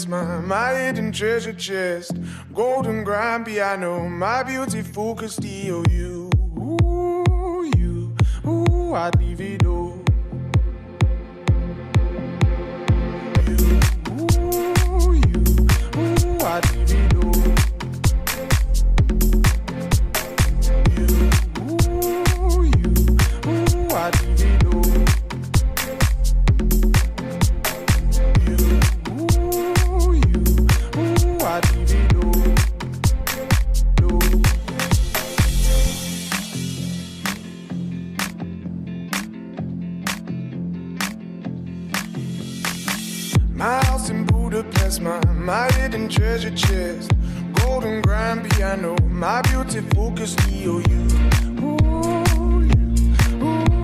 past my hidden treasure chest. Golden grand piano, my beautiful Castillo. You, I'd leave it all. You, I'd leave it all. My house in Budapest, my hidden treasure chest. Golden grand piano, my beautiful Castillo. You,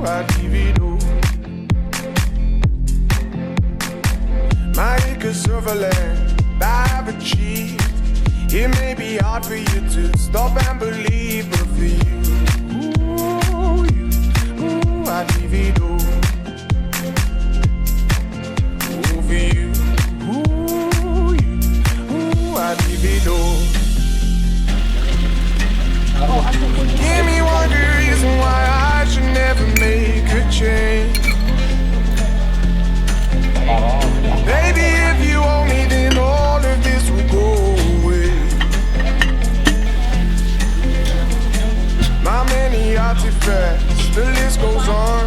I'd leave it all. My acres of land I've achieved. It may be hard for you to stop and believe, but for you, I'd leave it all. For you, I'd leave it all. Give me one good reason why I should never make a change. Baby, if you owe me, then all of this will go away. My many artifacts, the list goes on.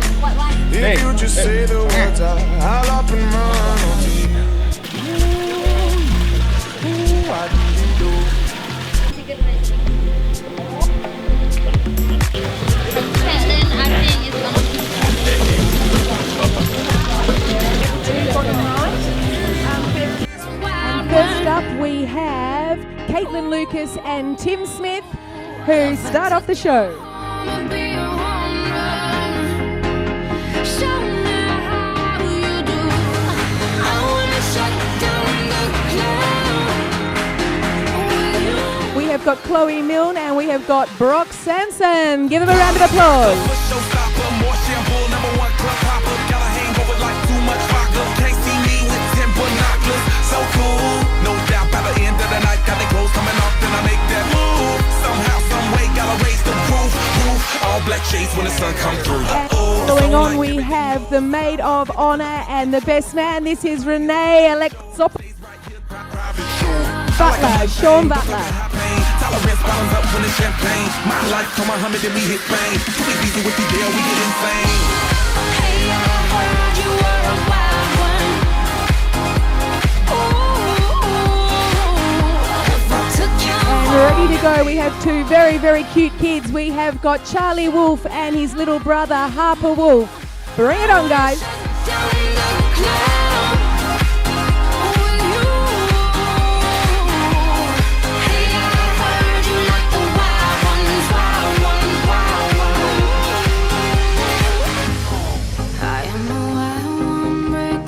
If you just say the words, I'll up and run onto you. I'd leave it all. First up, we have Caitlin Lucas and Tim Smith, who start off the show. We have got Chloe Milne and we have got Brock Sampson. Give them a round of applause. So cool, no doubt by the end of the night, got the clothes coming off, then I make that move. Somehow, some way, gotta raise the roof. All black shades when the sun comes through. Following on, we have the Maid of Honor and the Best Man. This is Renee Alexop Butler, Sean Butler. Tolerance bottoms up when it's champagne. My life, come on, Muhammad, then we hit fame. Too easy with the deal, we get insane. Hey, I heard you were a wild one. And ready to go, we have two very, very cute kids. We have got Charlie Wolf and his little brother Harper Wolf. Bring it on, guys.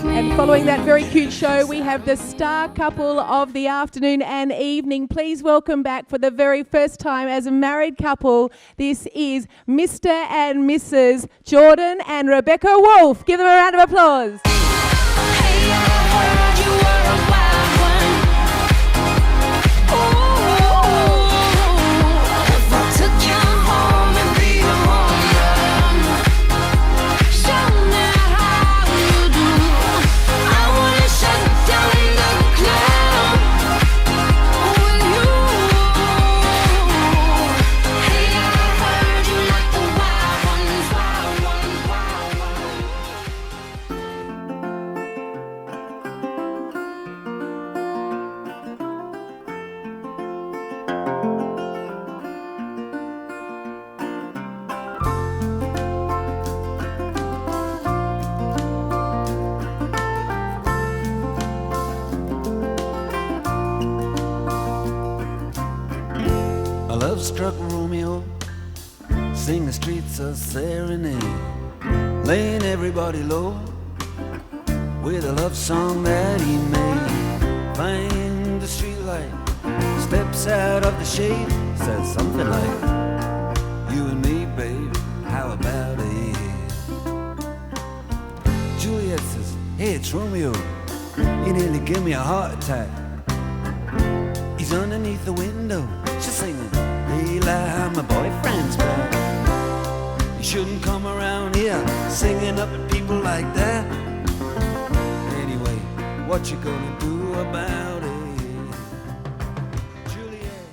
And following that very cute show, we have the star couple of the afternoon and evening. Please welcome back for the very first time as a married couple. This is Mr. and Mrs. Jordan and Rebecca Wolf. Give them a round of applause. Hey, I heard you were a wild one. If I took you home and be a home run, show me how you do. I wanna shut down the club with you. Hey, I heard you like the wild ones, wild ones, wild ones. A love-struck Romeo sing the streets a serenade, laying everybody low with a love song that he made. Find the streetlight, steps out of the shade, says something like, "You and me, babe, how about it?" Juliet says, "Hey, it's Romeo, He nearly gave me a heart attack. He's underneath the window, just singing, Eli, my boyfriend's back. You shouldn't come around here singing up at people like that. Anyway, what you gonna do about it? Juliet.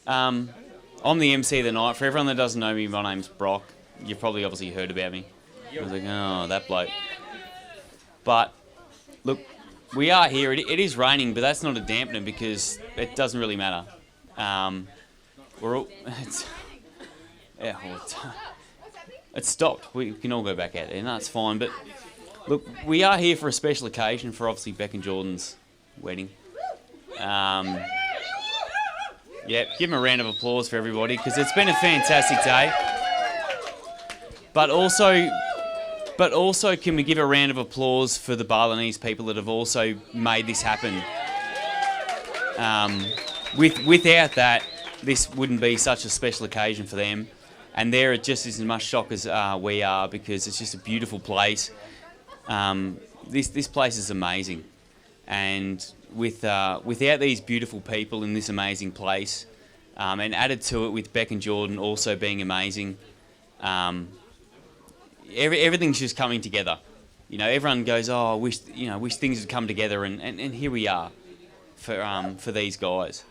I'm the MC of the night. For everyone that doesn't know me, my name's Brock. You've probably obviously heard about me. I was like, oh, that bloke. But, look, we are here. It is raining, but that's not a dampener because it doesn't really matter. We're all... It's stopped. We can all go back out there. No, it's fine. But, look, we are here for a special occasion for, obviously, Beck and Jordan's wedding. Yeah, give them a round of applause for everybody because it's been a fantastic day. But also, can we give a round of applause for the Balinese people that have also made this happen? Without that, this wouldn't be such a special occasion for them. And they're just as much shock as we are because it's just a beautiful place. This place is amazing. And without these beautiful people in this amazing place, and added to it with Beck and Jordan also being amazing, everything's just coming together. You know, everyone goes, oh, I wish things would come together, and here we are for these guys.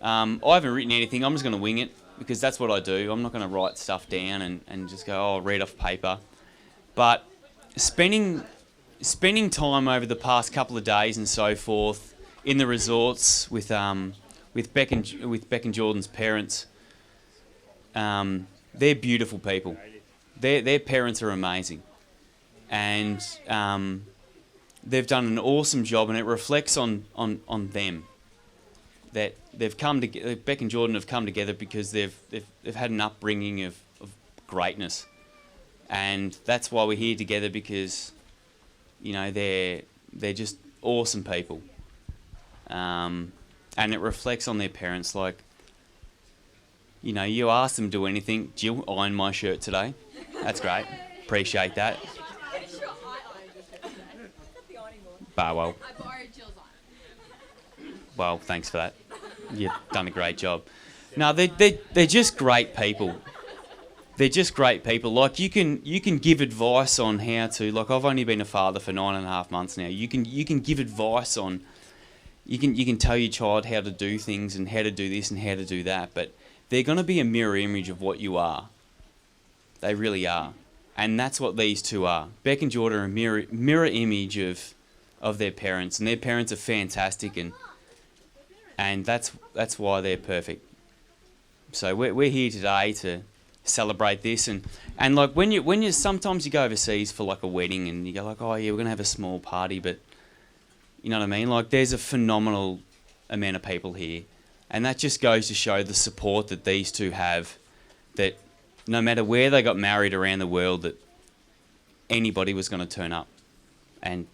I haven't written anything. I'm just going to wing it because that's what I do. I'm not going to write stuff down and just go, oh, I'll read off paper. But spending time over the past couple of days and so forth in the resorts with Beck and Jordan's parents, they're beautiful people. Their parents are amazing, and they've done an awesome job, and it reflects on them that they've come together. Beck and Jordan have come together because they've had an upbringing of greatness, and that's why we're here together because they're just awesome people, and it reflects on their parents. Like, you ask them to do anything. Jill, iron my shirt today. That's great. Appreciate that. Well, well, thanks for that. You've done a great job. No, they're just great people. They're just great people. Like, you can give advice on how to. Like, I've only been a father for 9.5 months now. You can give advice on. You can tell your child how to do things and how to do this and how to do that. But they're going to be a mirror image of what you are. They really are. And that's what these two are. Beck and Jordan are a mirror image of their parents. And their parents are fantastic, and that's why they're perfect. So we're here today to celebrate this. And like when you sometimes you go overseas for like a wedding and you go like, oh yeah, we're going to have a small party, but you know what I mean? Like, there's a phenomenal amount of people here. And that just goes to show the support that these two have, that no matter where they got married around the world, that anybody was going to turn up. And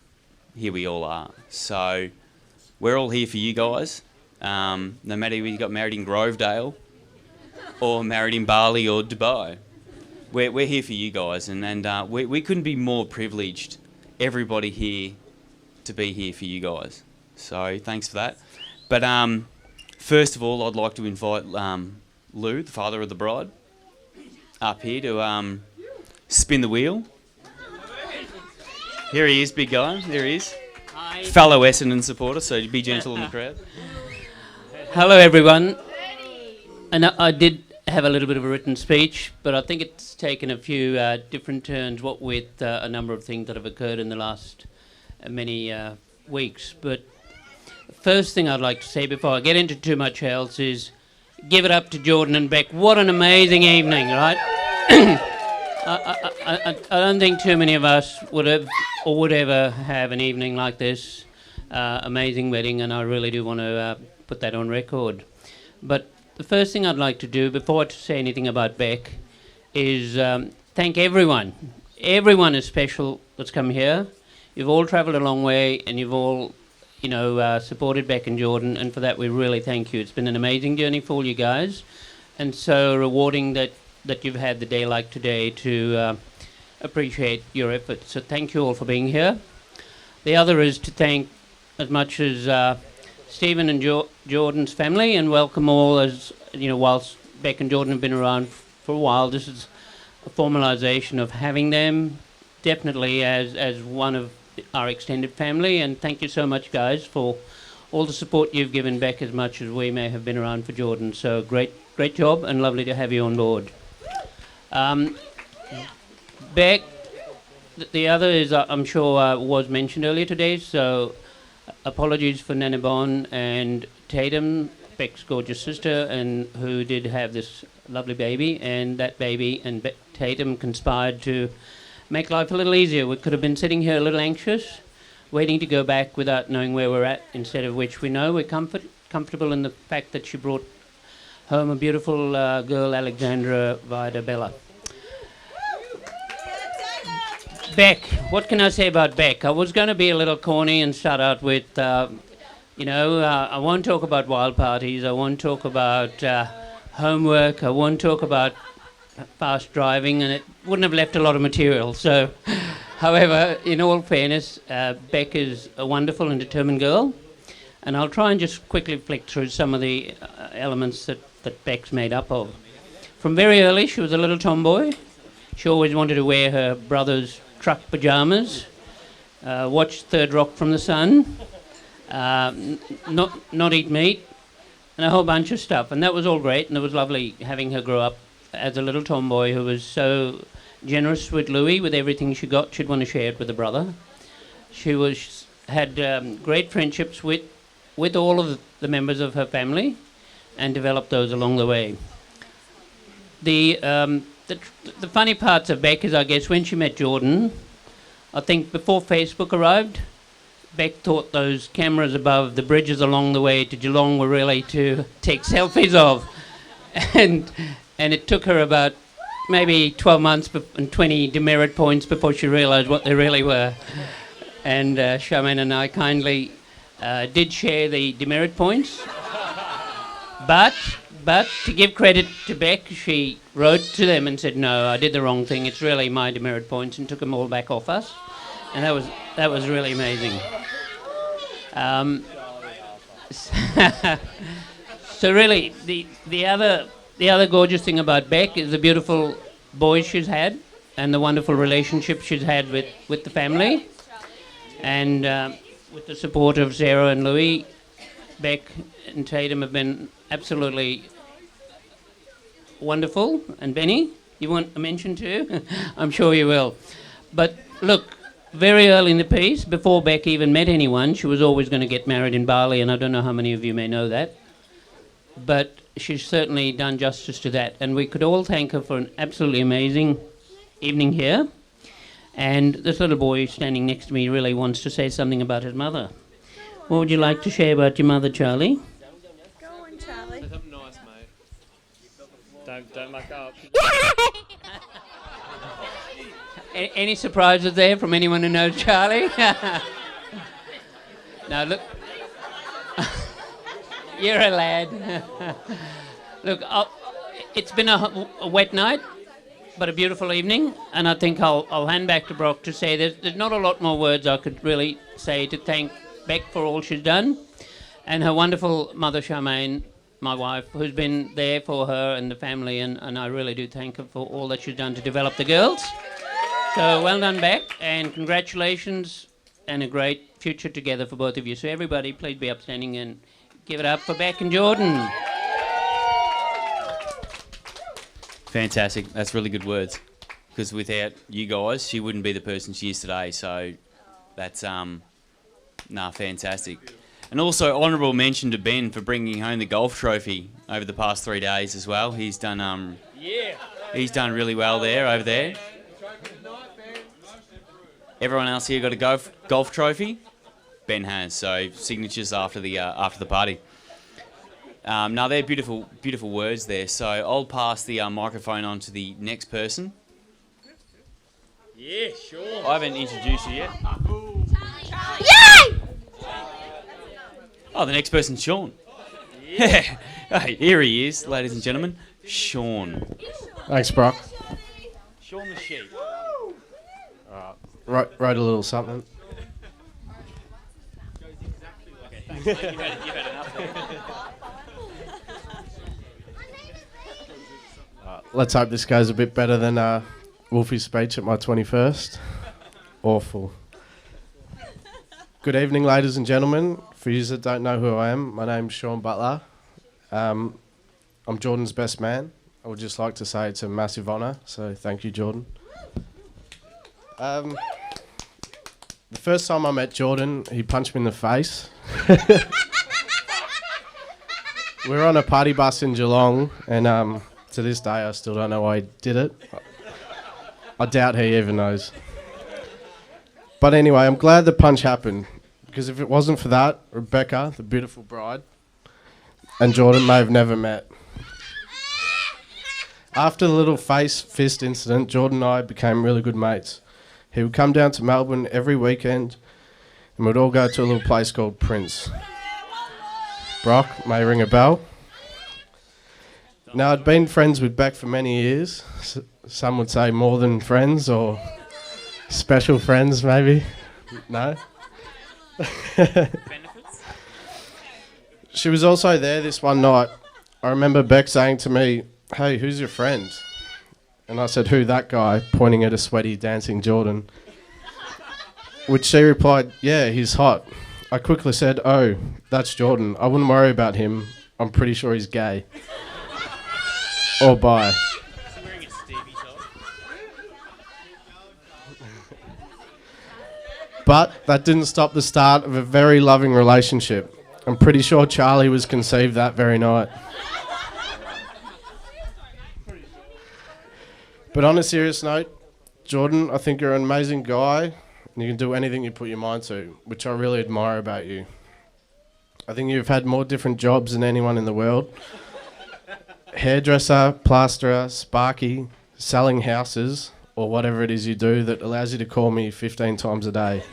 here we all are. So we're all here for you guys. No matter whether you got married in Grovedale or married in Bali or Dubai. We're here for you guys. And we couldn't be more privileged, everybody here, to be here for you guys. So thanks for that. But first of all, I'd like to invite Lou, the father of the bride, up here to spin the wheel. Here he is, big guy. There he is. Hi. Fellow Essendon supporter, so be gentle in the crowd. Hello, everyone. And I did have a little bit of a written speech, but I think it's taken a few different turns, what with a number of things that have occurred in the last many weeks. But first thing I'd like to say before I get into too much else is give it up to Jordan and Beck. What an amazing evening, right? I don't think too many of us would have or would ever have an evening like this. Amazing wedding, and I really do want to put that on record. But the first thing I'd like to do before I say anything about Beck is thank everyone. Everyone is special that's come here. You've all travelled a long way, and you've all, supported Beck and Jordan, and for that we really thank you. It's been an amazing journey for all you guys, and so rewarding that you've had the day like today to appreciate your efforts. So thank you all for being here. The other is to thank as much as Stephen and Jordan's family, and welcome all. As you know, whilst Beck and Jordan have been around for a while, this is a formalisation of having them definitely as one of our extended family. And thank you so much, guys, for all the support you've given Beck as much as we may have been around for Jordan. So great job, and lovely to have you on board. Beck, the other is, I'm sure, was mentioned earlier today, so apologies for Nana Bon and Tatum, Beck's gorgeous sister, and who did have this lovely baby, and that baby and Tatum conspired to make life a little easier. We could have been sitting here a little anxious, waiting to go back without knowing where we're at, instead of which we know we're comfortable in the fact that she brought home a beautiful girl, Alexandra Vida Bella. Beck, what can I say about Beck? I was going to be a little corny and start out with, I won't talk about wild parties, I won't talk about homework, I won't talk about fast driving, and it wouldn't have left a lot of material. So, however, in all fairness, Beck is a wonderful and determined girl, and I'll try and just quickly flick through some of the elements that Beck's made up of. From very early, she was a little tomboy. She always wanted to wear her brother's truck pajamas, watch Third Rock from the Sun, not eat meat, and a whole bunch of stuff. And that was all great, and it was lovely having her grow up as a little tomboy who was so generous with Louis. With everything she got, she'd want to share it with a brother. She had great friendships with all of the members of her family, and developed those along the way. The funny parts of Beck is, I guess, when she met Jordan, I think before Facebook arrived, Beck thought those cameras above the bridges along the way to Geelong were really to take selfies of. And it took her about maybe 12 months and 20 demerit points before she realised what they really were. And Charmaine and I kindly did share the demerit points. But to give credit to Beck, she wrote to them and said, no, I did the wrong thing. It's really my demerit points, and took them all back off us. And that was really amazing. So really, the other gorgeous thing about Beck is the beautiful boys she's had, and the wonderful relationship she's had with the family. And with the support of Sarah and Louis, Beck and Tatum have been absolutely wonderful. And Benny, you want a mention too? I'm sure you will. But look, very early in the piece, before Beck even met anyone, she was always going to get married in Bali, and I don't know how many of you may know that. But she's certainly done justice to that, and we could all thank her for an absolutely amazing evening here. And this little boy standing next to me really wants to say something about his mother. What would you like to share about your mother, Charlie? Go on, Charlie. Say something nice, mate. Don't muck up. Any surprises there from anyone who knows Charlie? No, look. You're a lad. Look, it's been a wet night, but a beautiful evening, and I think I'll hand back to Brock to say there's not a lot more words I could really say to thank Beck for all she's done, and her wonderful mother Charmaine, my wife, who's been there for her and the family, and I really do thank her for all that she's done to develop the girls. So well done, Beck, and congratulations, and a great future together for both of you. So everybody, please be upstanding and give it up for Beck and Jordan. Fantastic. That's really good words. Because without you guys, she wouldn't be the person she is today. So that's fantastic. And also honourable mention to Ben for bringing home the golf trophy over the past 3 days as well. He's done really well over there. Everyone else here got a golf trophy? Ben has. So signatures after the party. Now they're beautiful words there. So I'll pass the microphone on to the next person. Yeah, sure. I haven't introduced you yet. Yay! Oh, the next person's Sean. Yeah. Hey, here he is, ladies and gentlemen. Sean. Thanks, Brock. Sean the sheep. Wrote a little something. You've had enough. Let's hope this goes a bit better than Wolfie's speech at my 21st. Awful. Good evening, ladies and gentlemen. For you that don't know who I am, my name's Sean Butler. I'm Jordan's best man. I would just like to say it's a massive honour, so thank you, Jordan. The first time I met Jordan, he punched me in the face. We were on a party bus in Geelong, and to this day I still don't know why he did it. I doubt he even knows. But anyway, I'm glad the punch happened, because if it wasn't for that, Rebecca, the beautiful bride, and Jordan may have never met. After the little face fist incident, Jordan and I became really good mates. He would come down to Melbourne every weekend, and we'd all go to a little place called Prince. Brock may ring a bell. Now, I'd been friends with Beck for many years. Some would say more than friends, or special friends, maybe. No? She was also there this one night. I remember Beck saying to me, "Hey, who's your friend?" And I said, "Who, that guy?" pointing at a sweaty, dancing Jordan. Which she replied, "Yeah, he's hot." I quickly said, "Oh, that's Jordan. I wouldn't worry about him. I'm pretty sure he's gay." Or bi. But that didn't stop the start of a very loving relationship. I'm pretty sure Charlie was conceived that very night. But on a serious note, Jordan, I think you're an amazing guy, and you can do anything you put your mind to, which I really admire about you. I think you've had more different jobs than anyone in the world. Hairdresser, plasterer, sparky, selling houses, or whatever it is you do that allows you to call me 15 times a day.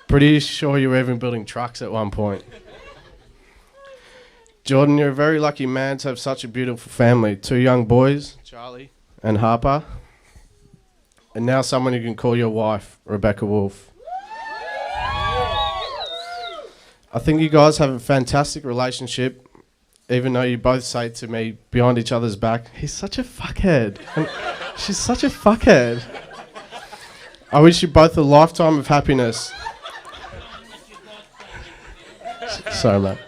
Pretty sure you were even building trucks at one point. Jordan, you're a very lucky man to have such a beautiful family. 2 young boys, Charlie and Harper, and now someone you can call your wife, Rebecca Wolf. I think you guys have a fantastic relationship, even though you both say to me behind each other's back, "He's such a fuckhead." And she's such a fuckhead. I wish you both a lifetime of happiness. Sorry, mate.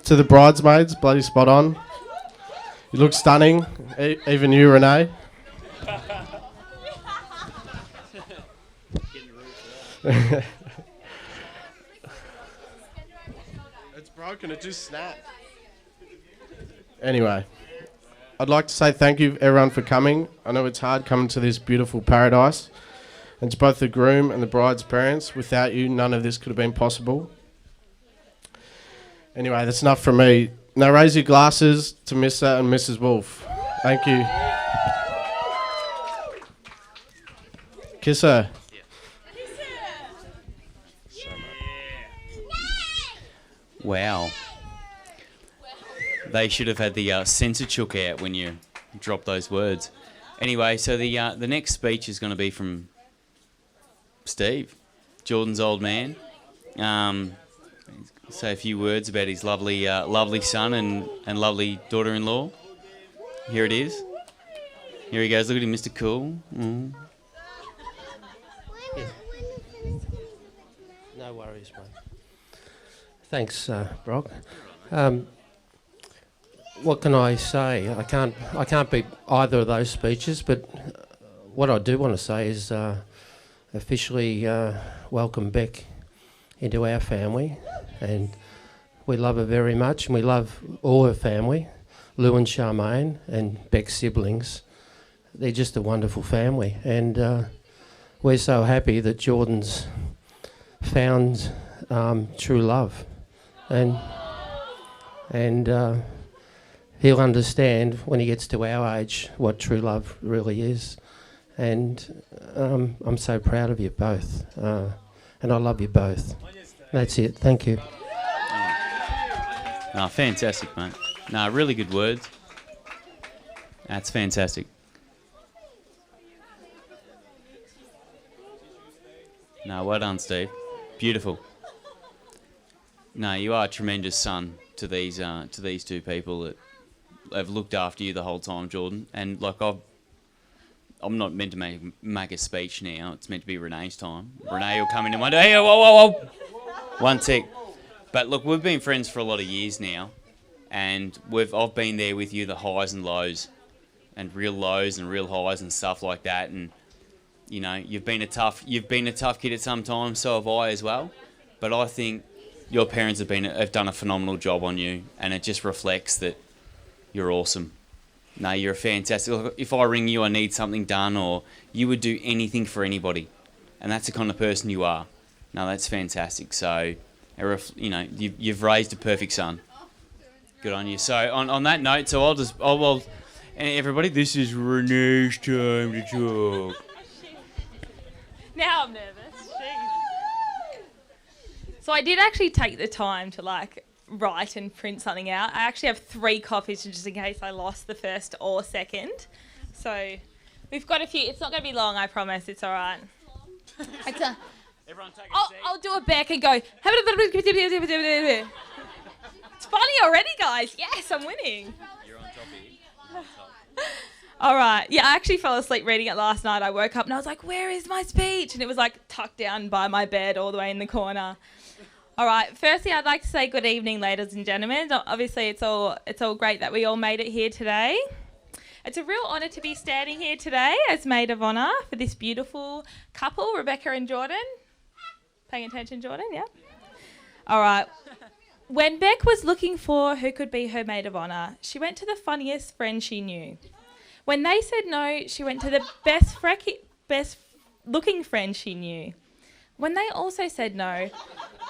To the bridesmaids, bloody spot on. You look stunning, even you, Renee. It's broken, it just snapped. Anyway, I'd like to say thank you everyone for coming. I know it's hard coming to this beautiful paradise. And to both the groom and the bride's parents, without you, none of this could have been possible. Anyway, that's enough from me. Now raise your glasses to Mr. and Mrs. Wolf. Thank you. Kiss her. Wow. They should have had the censor chook out when you dropped those words. Anyway, so the next speech is going to be from Steve, Jordan's old man. Say a few words about his lovely son and lovely daughter-in-law. Here it is. Here he goes. Look at him, Mr. Cool. Mm. No worries, mate. Thanks, Brock. What can I say? I can't beat either of those speeches, but what I do want to say is officially welcome Beck into our family, and we love her very much, and we love all her family, Lou and Charmaine and Beck's siblings. They're just a wonderful family, and we're so happy that Jordan's found true love, and he'll understand when he gets to our age what true love really is. And I'm so proud of you both, and I love you both. That's it. Thank you. No, fantastic, mate. No, really good words. That's fantastic. No, well done, Steve. Beautiful. No, you are a tremendous son to these two people that have looked after you the whole time, Jordan. And like I'm not meant to make a speech now. It's meant to be Renee's time. Renee will come in and wonder, hey, whoa. One sec. But look, we've been friends for a lot of years now, and I've been there with you, the highs and lows, and real lows and real highs and stuff like that. And you know, you've been a tough kid at some times. So have I as well. But I think your parents have done a phenomenal job on you, and it just reflects that you're awesome. No, you're a fantastic. Look, if I ring you, I need something done, or you would do anything for anybody, and that's the kind of person you are. No, that's fantastic. So, you know, you've raised a perfect son. Good on you. So, on that note, so and everybody, this is Renee's time to talk. Now I'm nervous. Jeez. So I did actually take the time to write and print something out. I actually have 3 copies just in case I lost the first or second. So we've got a few. It's not going to be long, I promise. It's all right. Everyone take a seat. I'll do a back and go. It's funny already, guys. Yes, I'm winning. You're on top here. All right. Yeah, I actually fell asleep reading it last night. I woke up and I was like, where is my speech? And it was tucked down by my bed all the way in the corner. All right. Firstly, I'd like to say good evening, ladies and gentlemen. Obviously, it's all great that we all made it here today. It's a real honour to be standing here today as maid of honour for this beautiful couple, Rebecca and Jordan. Paying attention, Jordan? Yeah. All right. When Beck was looking for who could be her maid of honour, she went to the funniest friend she knew. When they said no, she went to the best looking friend she knew. When they also said no,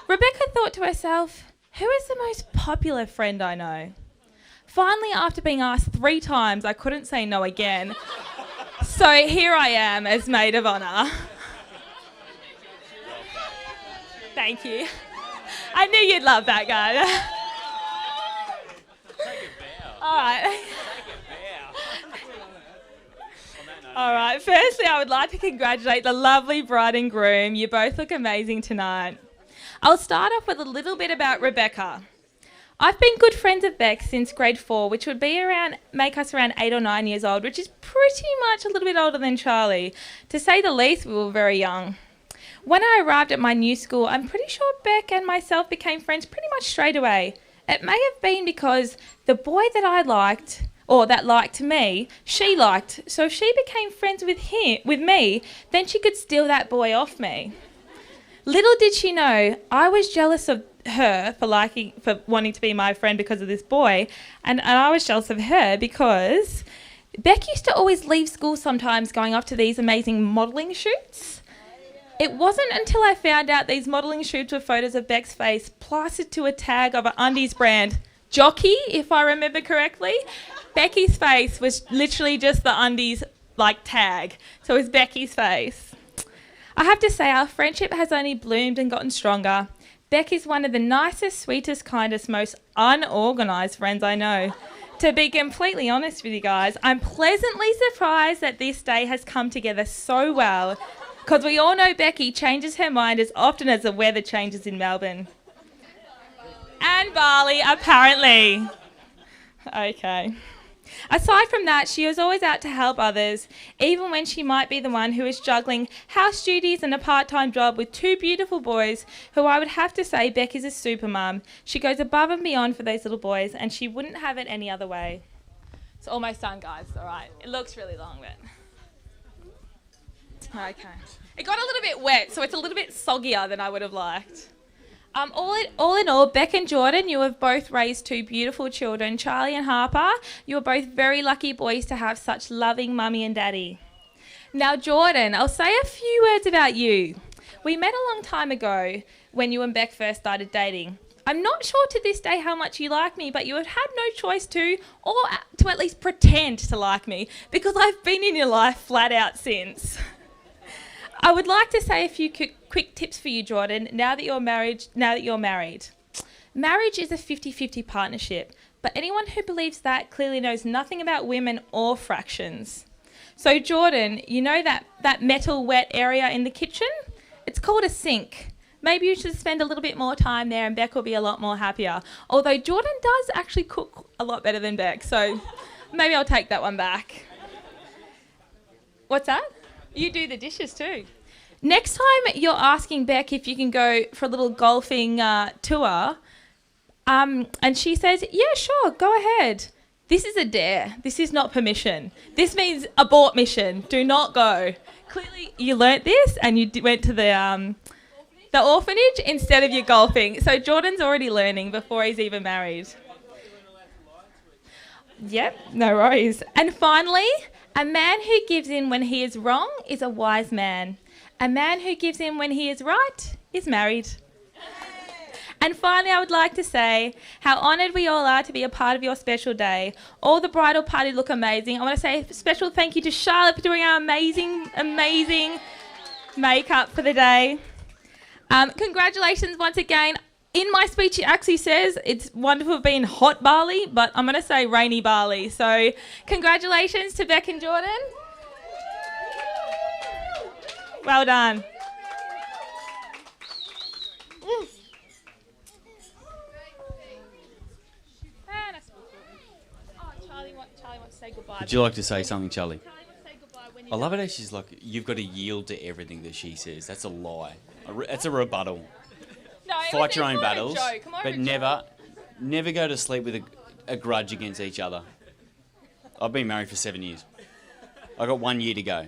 Rebecca thought to herself, who is the most popular friend I know? Finally, after being asked 3 times, I couldn't say no again. So here I am as maid of honour. Thank you. I knew you'd love that, guys. Take a bow. All right. Take a bow. All right. Firstly, I would like to congratulate the lovely bride and groom. You both look amazing tonight. I'll start off with a little bit about Rebecca. I've been good friends of Beck since grade 4, which would make us around 8 or 9 years old, which is pretty much a little bit older than Charlie. To say the least, we were very young. When I arrived at my new school, I'm pretty sure Beck and myself became friends pretty much straight away. It may have been because the boy that I liked, or that liked me, she liked. So if she became friends with me, then she could steal that boy off me. Little did she know, I was jealous of her for wanting to be my friend because of this boy, and I was jealous of her because Beck used to always leave school sometimes going off to these amazing modelling shoots. It wasn't until I found out these modelling shoots were photos of Beck's face plastered to a tag of an undies brand, Jockey, if I remember correctly. Becky's face was literally just the undies tag, so it was Becky's face. I have to say our friendship has only bloomed and gotten stronger. Beck is one of the nicest, sweetest, kindest, most unorganised friends I know. To be completely honest with you guys, I'm pleasantly surprised that this day has come together so well, because we all know Becky changes her mind as often as the weather changes in Melbourne. And Bali, apparently. Okay. Aside from that, she was always out to help others, even when she might be the one who is juggling house duties and a part-time job with 2 beautiful boys, who I would have to say Beck is a super mum. She goes above and beyond for those little boys, and she wouldn't have it any other way. It's almost done, guys. All right. It looks really long, but... Okay. It got a little bit wet, so it's a little bit soggier than I would have liked. All in all, Beck and Jordan, you have both raised 2 beautiful children, Charlie and Harper. You are both very lucky boys to have such loving mummy and daddy. Now, Jordan, I'll say a few words about you. We met a long time ago when you and Beck first started dating. I'm not sure to this day how much you like me, but you have had no choice to, or to at least pretend to like me, because I've been in your life flat out since. I would like to say a few quick tips for you, Jordan, now that you're married. Marriage is a 50-50 partnership, but anyone who believes that clearly knows nothing about women or fractions. So, Jordan, you know that metal wet area in the kitchen? It's called a sink. maybe you should spend a little bit more time there and Beck will be a lot more happier. Although Jordan does actually cook a lot better than Beck, so maybe I'll take that one back. What's that? You do the dishes too. Next time you're asking Beck if you can go for a little golfing tour, and she says, yeah, sure, go ahead. This is a dare. This is not permission. This means abort mission. Do not go. Clearly, you learnt this and you went to the orphanage instead of your golfing. So Jordan's already learning before he's even married. Yep, no worries. And finally, a man who gives in when he is wrong is a wise man. A man who gives in when he is right is married. And finally, I would like to say how honoured we all are to be a part of your special day. All the bridal party look amazing. I want to say a special thank you to Charlotte for doing our amazing, amazing makeup for the day. Congratulations once again. In my speech, it actually says it's wonderful being hot Bali, but I'm going to say rainy Bali. So congratulations to Beck and Jordan. Well done. Charlie wants to say goodbye. Would you like to say something, Charlie? I love it how she's like, you've got to yield to everything that she says. That's a lie. That's a rebuttal. No, Fight your own battles, but never never go to sleep with a grudge against each other. I've been married for 7 years. I got 1 year to go.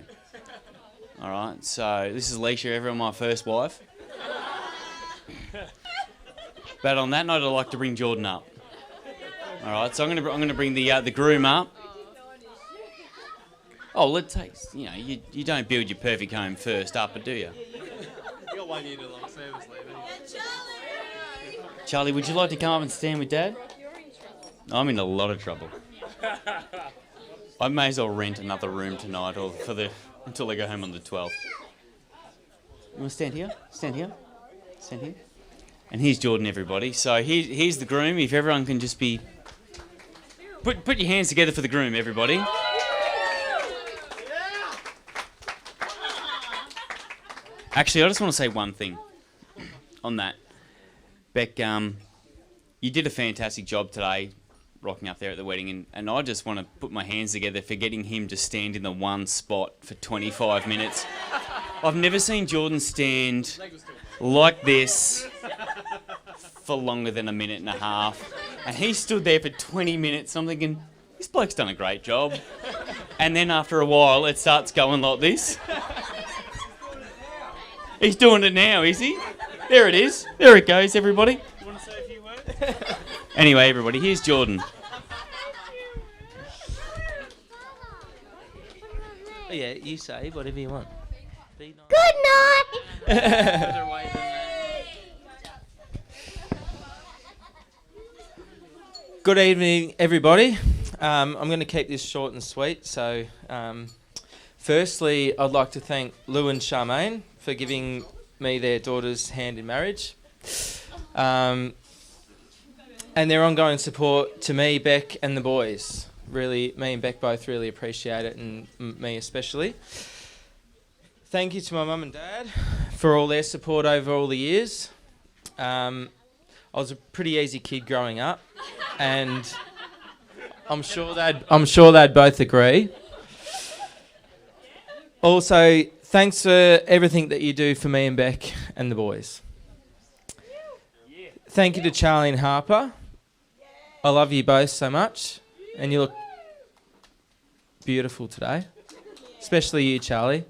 All right, so this is Leisha, everyone, my first wife. But on that note, I'd like to bring Jordan up. All right, so I'm gonna bring the groom up. Oh, let's take, you don't build your perfect home first up, do you? You got 1 year to long service leave. Charlie, would you like to come up and stand with Dad? I'm in a lot of trouble. I may as well rent another room tonight, or until I go home on the 12th. You want to stand here? Stand here. Stand here. And here's Jordan, everybody. So here's the groom. If everyone can just be... Put your hands together for the groom, everybody. Actually, I just want to say one thing on that. Beck, you did a fantastic job today rocking up there at the wedding, and I just want to put my hands together for getting him to stand in the one spot for 25 minutes. I've never seen Jordan stand like this for longer than a minute and a half. And he stood there for 20 minutes. I'm thinking, this bloke's done a great job. And then after a while, it starts going like this. He's doing it now, is he? There it is. There it goes, everybody. You want to say a few words? Anyway, everybody, here's Jordan. Oh, yeah, you say whatever you want. Be nice. Good night. Better way than that. Good evening, everybody. I'm going to keep this short and sweet. So, firstly, I'd like to thank Lou and Charmaine for giving me their daughter's hand in marriage. And their ongoing support to me, Beck, and the boys. Really, me and Beck both really appreciate it, and me especially. Thank you to my mum and dad for all their support over all the years. I was a pretty easy kid growing up, and I'm sure they'd both agree. Also, thanks for everything that you do for me and Beck and the boys. Thank you to Charlie and Harper. I love you both so much, and you look beautiful today, especially you, Charlie.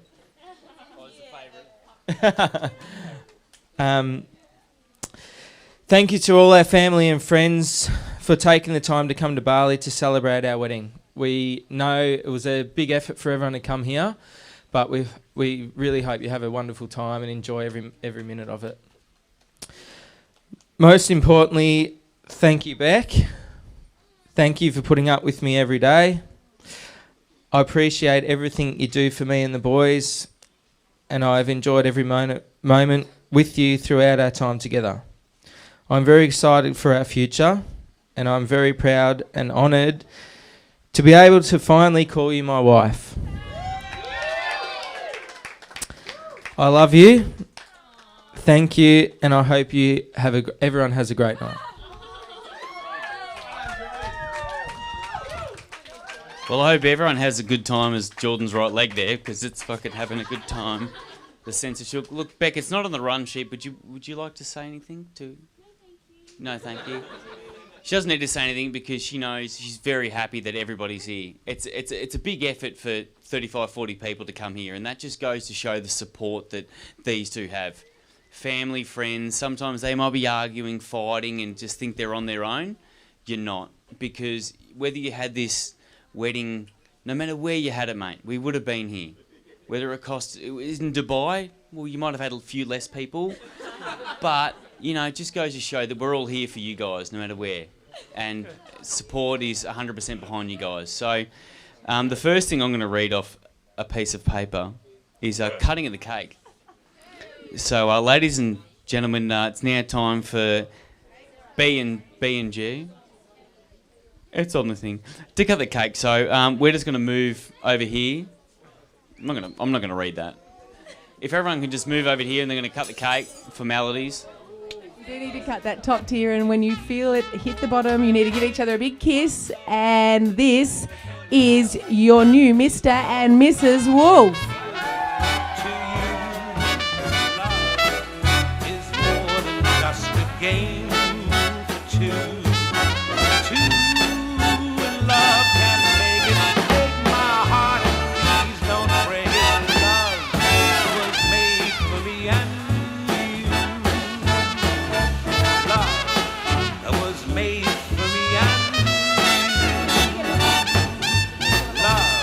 Thank you to all our family and friends for taking the time to come to Bali to celebrate our wedding. We know it was a big effort for everyone to come here, but we really hope you have a wonderful time and enjoy every minute of it. Most importantly, thank you, Beck. Thank you for putting up with me every day. I appreciate everything you do for me and the boys, and I've enjoyed every moment with you throughout our time together. I'm very excited for our future, and I'm very proud and honoured to be able to finally call you my wife. I love you. Thank you, and I hope you have everyone has a great night. Well, I hope everyone has a good time as Jordan's right leg there, because it's fucking having a good time. The censorship. Look, Beck, it's not on the run sheet, but would you like to say anything to? No, thank you. She doesn't need to say anything because she knows she's very happy that everybody's here. It's a big effort for 35, 40 people to come here, and that just goes to show the support that these two have. Family, friends, sometimes they might be arguing, fighting, and just think they're on their own. You're not, because whether you had this wedding, no matter where you had it, mate, we would have been here. Whether it cost, in Dubai, well, you might have had a few less people, but, you know, it just goes to show that we're all here for you guys, no matter where, and support is 100% behind you guys. So the first thing I'm going to read off a piece of paper is cutting of the cake. So, ladies and gentlemen, it's now time for B and G. It's on the thing. To cut the cake. So we're just going to move over here. I'm not going to read that. If everyone can just move over here, and they're going to cut the cake. Formalities. You do need to cut that top tier, and when you feel it hit the bottom, you need to give each other a big kiss. And this is your new Mr. and Mrs. Wolf. Game for two. Two in love can make it. Break my heart, please don't break it. Love was made for me and you. Love was made for me and you. Love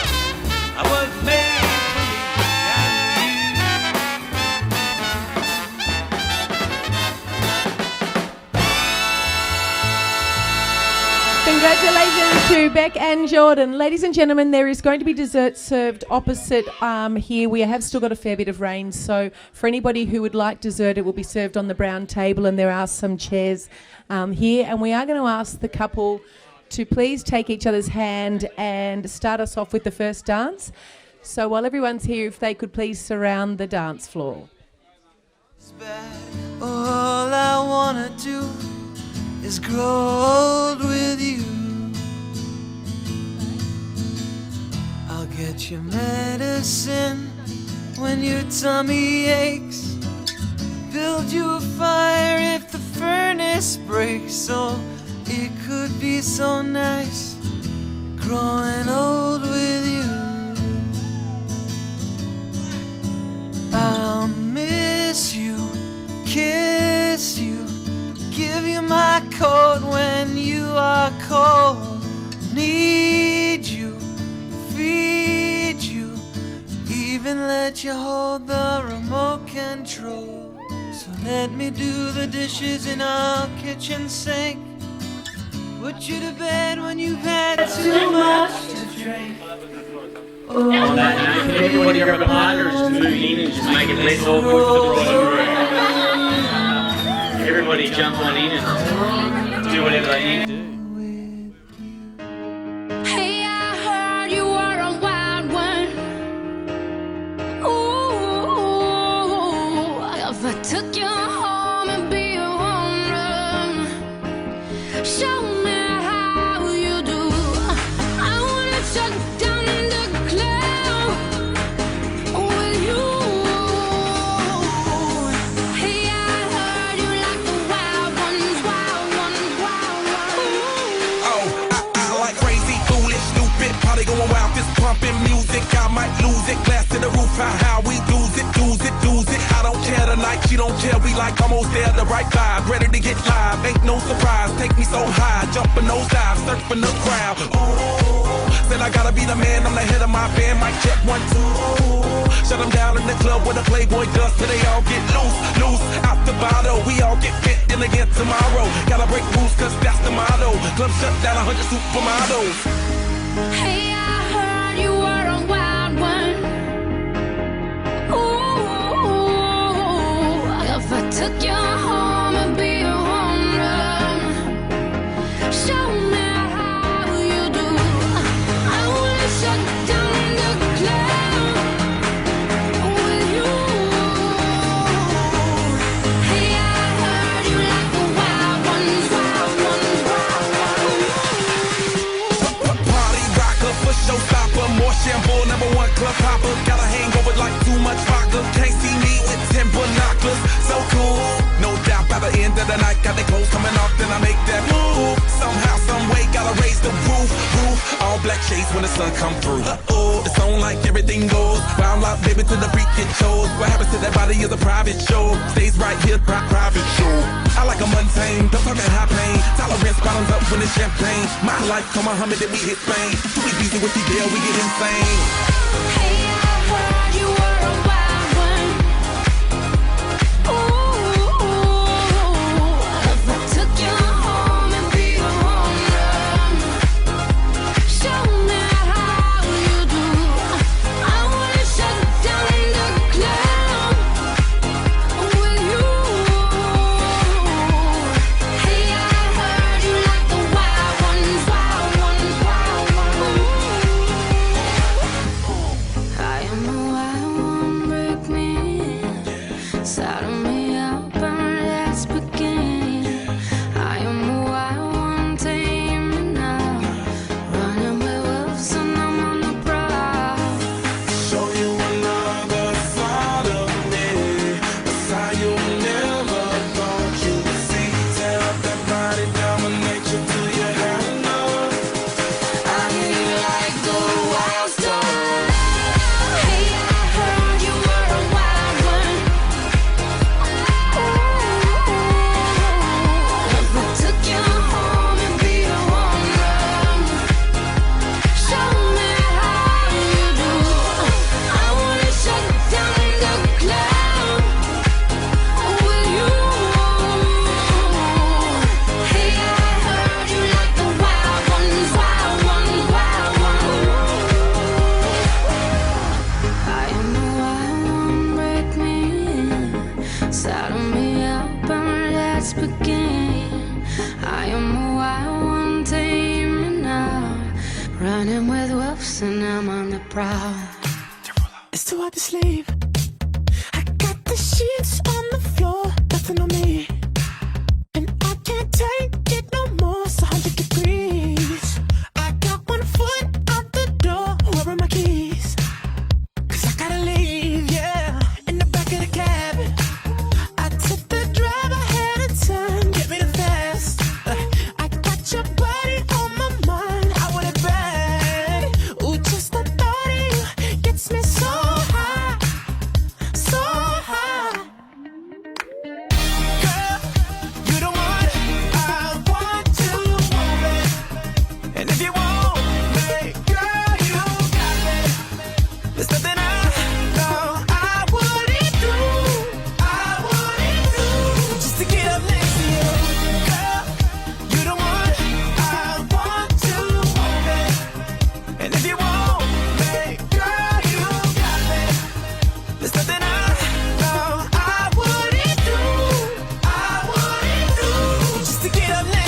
was made for me and you. Congratulations to Beck and Jordan. Ladies and gentlemen, there is going to be dessert served opposite here. We have still got a fair bit of rain, so for anybody who would like dessert, it will be served on the brown table, and there are some chairs here. And we are going to ask the couple to please take each other's hand and start us off with the first dance. So while everyone's here, if they could please surround the dance floor. All I wanna do is grow old with you. I'll get you medicine when your tummy aches. Build you a fire if the furnace breaks. Oh, it could be so nice growing old with you. I'll miss you, kiss you, give you my coat when you are cold. Need you, feed you, even let you hold the remote control. So let me do the dishes in our kitchen sink. Put you to bed when you've had too much to drink. On that note, can everybody grab a partner just move in and just make it less awkward for the ride of the room? Everybody jump on in and do whatever they need to do. Hey, I heard you were a wild one. Ooh, if I took you home and be a home run, show me how you do. I wanna shut down the club with you. Hey, I heard you like the wild ones, wild ones, wild ones. Oh, I like crazy, foolish, stupid, party going wild, fist pumping music. I might lose it, glass to the roof, how we lose it, lose it, lose it. I don't care tonight, she don't care, we like almost there, the right vibe, ready to get live, ain't no surprise, take me so high, jumping those dives, surfing the crowd. Oh, said I gotta be the man, I'm the head of my band, mic check 1, 2. Shut them down in the club where the Playboy does, till they all get loose, loose, out the bottle, we all get fit in again tomorrow. Gotta break rules, cause that's the motto. Club shut down, 100 supermodels. Hey, I heard you were a wild one. Ooh, if I took you home and be a home run, show me how you do. I wanna shut down the club with you. sun come through. Uh-oh, it's on like everything goes. Wild out, baby, to the freak it shows. What happens to that body is a private show. Stays right here, private show. I like a mundane, don't talk high pain. Tolerance bottoms up when it's champagne. My life, come Muhammad, then we hit Spain. Too easy with the deal, we get insane. Hey, I heard you were a wild one. Ooh, if I took you home and beat a home run, show me how you do. I wanna shut down the club with you. Hey, I heard you like the wild ones, wild ones, wild ones. I am a wild one, break me, saddle me up and let's begin. I am a wild one, tame me now, running with wolves and I'm on the prowl. Show you another side of me, a side you never thought you'd see. Tear up that body, dominate you till you have enough. I hear you like the wild stuff. Hey, I heard you were a wild one. If I took you home and beat a home run, show me how you do. I wanna shut down the club with you. Hey, I heard you like the wild ones, wild ones, wild ones. I am a wild one, break me, saddle me up and let's begin. I am a wild one, tame me now, running with wolves and I'm on the prowl. It's too hard to sleep. I got the sheets on the floor, nothing on me. And I can't take it no more, it's 100 degrees. I got one foot out the door, where are my keys? Cause I gotta leave, yeah, in the back of the cab. I took the drive ahead of time, get me the fast. I got your body on my mind, I want it bad. Ooh, just the thought of you gets me so high, so high. Girl, you the one I want to move it. And if you want me, girl, you got me. There's nothing I know I wouldn't do, just to get up next to you. Girl, you the one I want to move it. And if you want me, girl, you got me. There's nothing I know I wouldn't do, just to get up next